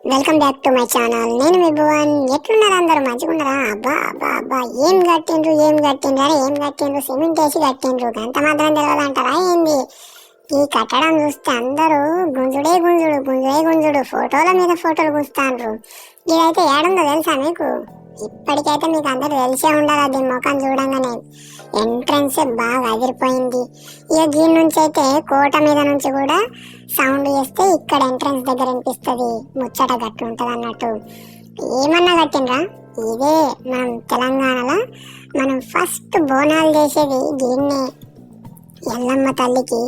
Welcome back to my channel. నేను మీ భువన్. ఎట్లున్నారు అందరూ? మంచిగున్నారా? అబ్బా అబ్బా అబ్బా ఏం కట్టిండ్రు అరే ఏం కట్టిండ్రు, సిమెంట్ వేసి కట్టిండ్రు, గంత మాత్రం తెలియదంటారా ఏంది? ఈ కట్టడం చూస్తే అందరూ గుంజుడు ఫోటోల మీద ఫోటోలు కూస్తాండ్రు. ఇదైతే ఏడుందో తెలుసా మీకు? ఇప్పటికైతే మీకు అందరు తెలిసే ఉండాలి. అది ముఖం చూడంగానే ఎంట్రన్స్ బాగా అదిరిపోయింది. ఇక దీని నుంచి అయితే కోట మీద నుంచి కూడా సౌండ్ చేస్తే ఇక్కడ ఎంట్రన్స్ దగ్గర అనిపిస్తుంది. ముచ్చట గట్టు ఉంటది అన్నట్టు. ఏమన్నా కట్టినరా? ఇదే మనం తెలంగాణలో మనం ఫస్ట్ బోనాలు చేసేది దీన్నే. ఎల్లమ్మ తల్లికి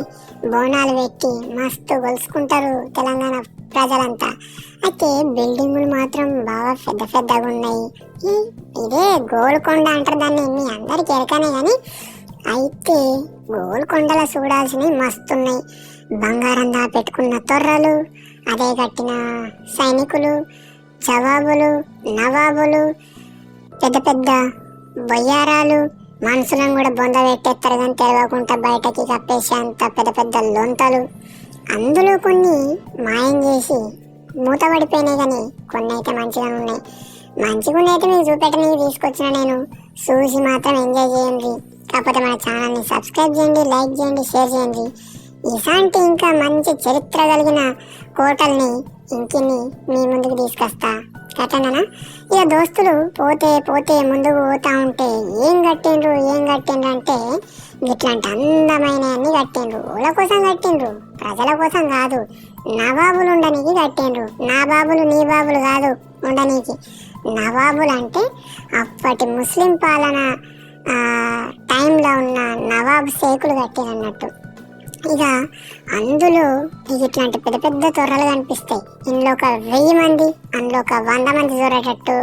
బోనాలు పెట్టి మస్తు కొలుసుకుంటారు తెలంగాణ ప్రజలంతా. అయితే బిల్డింగులు మాత్రం బాగా పెద్దగా ఉన్నాయి. ఇదే గోల్కొండ అంటారు దాన్ని, మీ అందరికి ఎరకనే కానీ అయితే గోల్కొండలో చూడాల్సినవి మస్తున్నాయి. బంగారం పెట్టుకున్న తొర్రలు, అదే కట్టిన సైనికులు, జవాబులు, నవాబులు, పెద్ద బొయ్యారాలు, మనుషులను కూడా బొంద పెట్టేస్తారు కానీ తెలియకుండా బయటకి కప్పేసే అంత పెద్ద లొంతలు. అందులో కొన్ని మాయం చేసి మూతపడిపోయినాయి కానీ కొన్ని అయితే మంచిగా ఉన్నాయి. మంచిగా అయితే మీకు చూపెట్టడానికి తీసుకొచ్చిన నేను. చూసి మాత్రం ఎంజాయ్ చేయండి. కాకపోతే మన ఛానల్ని సబ్స్క్రైబ్ చేయండి, లైక్ చేయండి, షేర్ చేయండి. ఇలాంటి ఇంకా మంచి చరిత్ర కలిగిన కోటల్ని ఇంకిన్ని మీ ముందుకు తీసుకొస్తా. కట్టనా? ఇక దోస్తులు పోతే ముందుకు పోతా ఉంటే ఏం కట్టిండ్రు అంటే ఇట్లాంటి అందమైన అన్ని కట్టిండ్రు. ఊళ్ళ కోసం కట్టిండ్రు, ప్రజల కోసం కాదు. నవాబులు ఉండనీకి కట్టిండ్రు. నా బాబులు నీ బాబులు కాదు ఉండనీకి. నవాబులు అంటే అప్పటి ముస్లిం పాలన టైంలో ఉన్న నవాబు షేకులు కట్టిరన్నట్టు. ఇక అందులో ఇట్లాంటి పెద్ద తొర్రలు కనిపిస్తాయి. ఇందులో ఒక 1000 మంది, అందులో ఒక 100 మంది చూడేటట్టు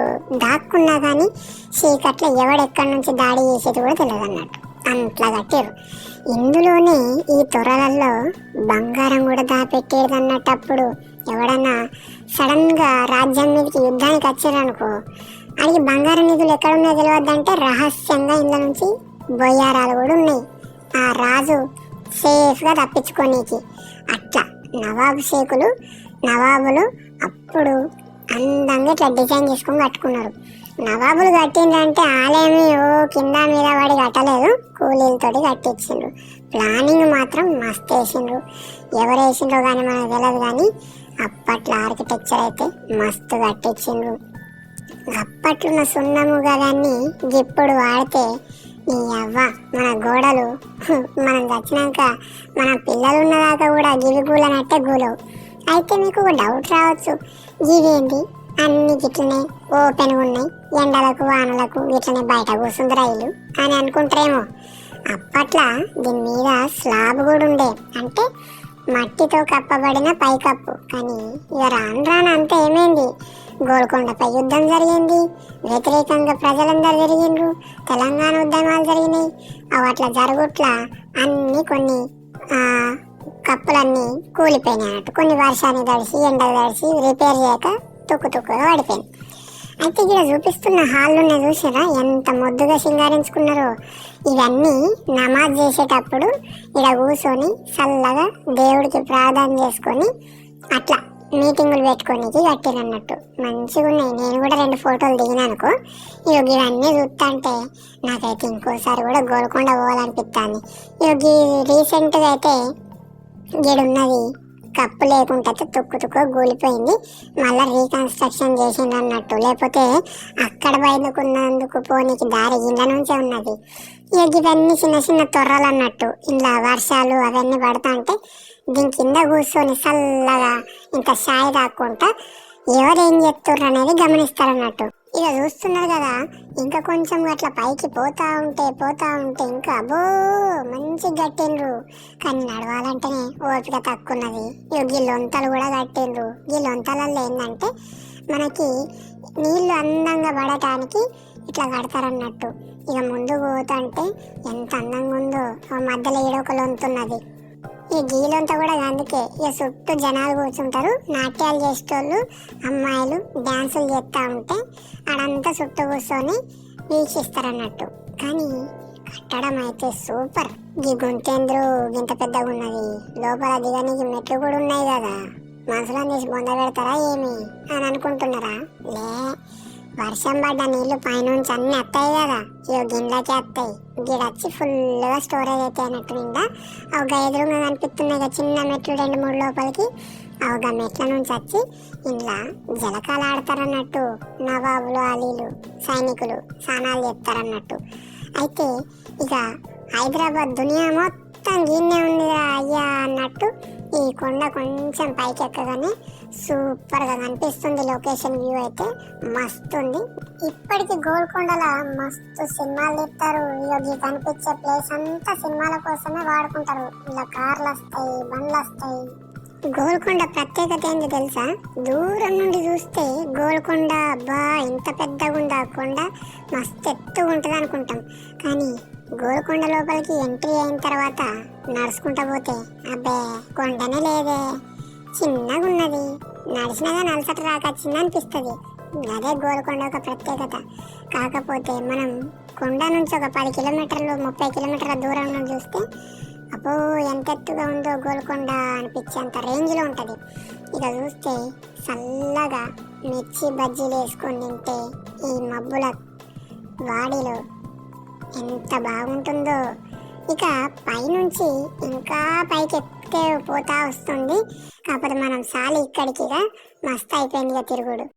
దాక్కున్నా కానీ చీకట్లో ఎవడెక్కడి నుంచి దాడి చేసేది కూడా తెలియదు అన్నట్టు. అంట్లా కట్టారు. ఇందులోనే ఈ తొర్రలలో బంగారం కూడా దాపెట్టేది అన్నట్టు. అప్పుడు ఎవడన్నా సడన్ గా రాజ్యం మీదకి యుద్ధానికి వచ్చారనుకో, అది బంగారం నిధులు ఎక్కడున్నాయో తెలియద్దంటే రహస్యంగా ఇందులో నుంచి బొయ్యారాలు కూడా ఉన్నాయి. ఆ రాజు సేఫ్ గా తప్పించుకోనీకి. అట్లా నవాబులు అప్పుడు అందంగా ఇట్లా డిజైన్ చేసుకొని కట్టుకున్నారు. నవాబులు కట్టిండ్రంటే ఆలయమే కింద మీద వాడి కట్టలేదు, కూలీలతోటి కట్టించిండ్రు. ప్లానింగ్ మాత్రం మస్తు వేసిండ్రు. ఎవరు వేసిండ్రో కానీ మనకు తెలియదు కానీ అప్పట్లో ఆర్కిటెక్చర్ అయితే మస్తు కట్టించిండ్రు. అప్పట్లున్న సున్నము గదాన్ని ఇప్పుడు వాడితే నీ అవ్వ మన గోడలు మనం చచ్చినాక మన పిల్లలు ఉన్నదాకా కూడా గివి గూలనట్టే గూలవు. అయితే మీకు ఒక డౌట్ రావచ్చు, గివేంటి అన్ని గిట్లనే ఓపెన్ ఉన్నాయి, ఎండలకు వానలకు ఇట్లనే బయట కూర్చుంది రైలు అని అనుకుంటారేమో. అప్పట్లో దీని మీద స్లాబ్ కూడా ఉండే, అంటే మట్టితో కప్పబడిన పైకప్పు. కానీ ఇక రాను అంతా ఏమైంది, గోల్కొండపై యుద్ధం జరిగింది, వ్యతిరేకంగా ప్రజలందరూ జరిగిండ్రు, తెలంగాణ ఉద్యమాలు జరిగినాయి. అట్లా జరుగుట్లా కొన్ని కప్పులన్నీ కూలిపోయినాయి అన్నట్టు. కొన్ని వర్షాన్ని తడిసి ఎండలు తడిసి రిపేర్ చేయక తుక్కుగా పడిపోయింది. అయితే ఇక్కడ చూపిస్తున్న హాల్లోనే చూసారా ఎంత ముద్దుగా సింగారించుకున్నారో. ఇవన్నీ నమాజ్ చేసేటప్పుడు ఇక్కడ కూర్చొని చల్లగా దేవుడికి ప్రార్థన చేసుకొని అట్లా మీటింగులు పెట్టుకోనికి కట్టిరన్నట్టు. మంచిగా ఉన్నాయి. నేను కూడా 2 ఫోటోలు దిగినానుకో. ఇవన్నీ చూస్తా అంటే నాకైతే ఇంకోసారి కూడా గోల్కొండ పోవాలనిపిస్తుంది. రీసెంట్గా అయితే గిడున్నది కప్పు లేకుండా తుక్కు కూలిపోయింది, మళ్ళీ రీకన్స్ట్రక్షన్ చేసిండు అన్నట్టు. లేకపోతే అక్కడ బయలుకున్నందుకు పోనీకి దారి ఇండ్ల నుంచే ఉన్నది. ఇవన్నీ చిన్న తొర్రలు అన్నట్టు. ఇంట్లో వర్షాలు అవన్నీ పడతా అంటే దీని కింద కూర్చొని చల్లగా ఇంత షాయి తాక్కుంటా ఎవరేం చేస్తుర్రు అనేది గమనిస్తారన్నట్టు. ఇక చూస్తున్నారు కదా, ఇంకా కొంచెం అట్లా పైకి పోతా ఉంటే ఇంకా అబ్బో మంచి కట్టిండ్రు. కానీ నడవాలంటేనే ఓపిక తక్కున్నది. ఈ లొంతలు కూడా కట్టిండ్రు. ఈ లొంతలలో ఏంటంటే మనకి నీళ్లు అందంగా పడటానికి ఇట్లా కడతారన్నట్టు. ఇక ముందు పోతుంటే ఎంత అందంగా ఉందో. మధ్యలో ఈడొక లొంతున్నది. ఈ గీలంతా కూడా అందుకే ఇక చుట్టూ జనాలు కూర్చుంటారు. నాట్యాలు చేసేటోళ్ళు అమ్మాయిలు డ్యాన్సులు చేస్తూ ఉంటే ఆడంతా చుట్టూ కూర్చొని వీక్షిస్తారన్నట్టు. కానీ కట్టడం అయితే సూపర్. ఈ గుంటేంద్రు ఇంత పెద్దగా ఉన్నది. లోపల దిగనికి మెట్లు కూడా ఉన్నాయి కదా. మనసులో తీసి బొంద పెడతారా ఏమి అని అనుకుంటున్నారా? లే, వర్షం పడ్డ నీళ్లు పైనుంచి అన్ని వస్తాయి కదా, ఇవి గిన్నెలకే వస్తాయి. గిడొచ్చి ఫుల్గా స్టోరేజ్ అయితే అన్నట్టు నిండా ఒక ఎదురుగా కనిపిస్తున్నాయి కదా చిన్న మెట్లు 2-3 లోపలికి, ఒక మెట్ల నుంచి వచ్చి ఇంట్లో జలకాలు ఆడతారన్నట్టు. నవాబులు, అలీలు, సైనికులు స్నానాలు చేస్తారన్నట్టు. అయితే ఇక హైదరాబాద్ దునియా మొత్తం గిన్నె ఉందిరా అయ్యా అన్నట్టు ఈ కొండ కొంచెం పైకి ఎక్కగానే సూపర్గా కనిపిస్తుంది. లొకేషన్ వ్యూ అయితే మస్తు ఉంది. ఇప్పటికి గోల్కొండల మస్తు సినిమాలు తీస్తారు. ఈ కనిపించే ప్లేస్ అంతా సినిమాల కోసమే వాడుకుంటారు. ఇలా కార్లు వస్తాయి, బండ్లు వస్తాయి. గోల్కొండ ప్రత్యేకత ఏంది తెలుసా? దూరం నుండి చూస్తే గోల్కొండ అబ్బా ఇంత పెద్దగా ఉందా కొండ, మస్తు ఎత్తుగా ఉంటుంది అనుకుంటాం. కానీ గోల్కొండ లోపలికి ఎంట్రీ అయిన తర్వాత నడుచుకుంటా పోతే అబ్బే కొండనే లేదే, చిన్నగా ఉన్నది, నడిచినగా నలసట రాకొచ్చింది అనిపిస్తుంది. అదే గోల్కొండ ఒక ప్రత్యేకత. కాకపోతే మనం కొండ నుంచి ఒక 10 కిలోమీటర్లు 30 కిలోమీటర్ల దూరం నుంచి చూస్తే అబ్బో ఎంత ఎత్తుగా ఉందో గోల్కొండ అనిపించేంత రేంజ్లో ఉంటుంది. ఇక చూస్తే చల్లగా మిర్చి బజ్జీలు వేసుకొని తింటే ఈ మబ్బుల వాడిలో ఎంత బాగుంటుందో. ఇక పైనుంచి ఇంకా పైకి ఎక్కితే పోతా వస్తుంది. కాకపోతే మనం సాలి ఇక్కడికి మస్తు అయిపోయింది ఇక తిరుగుడు.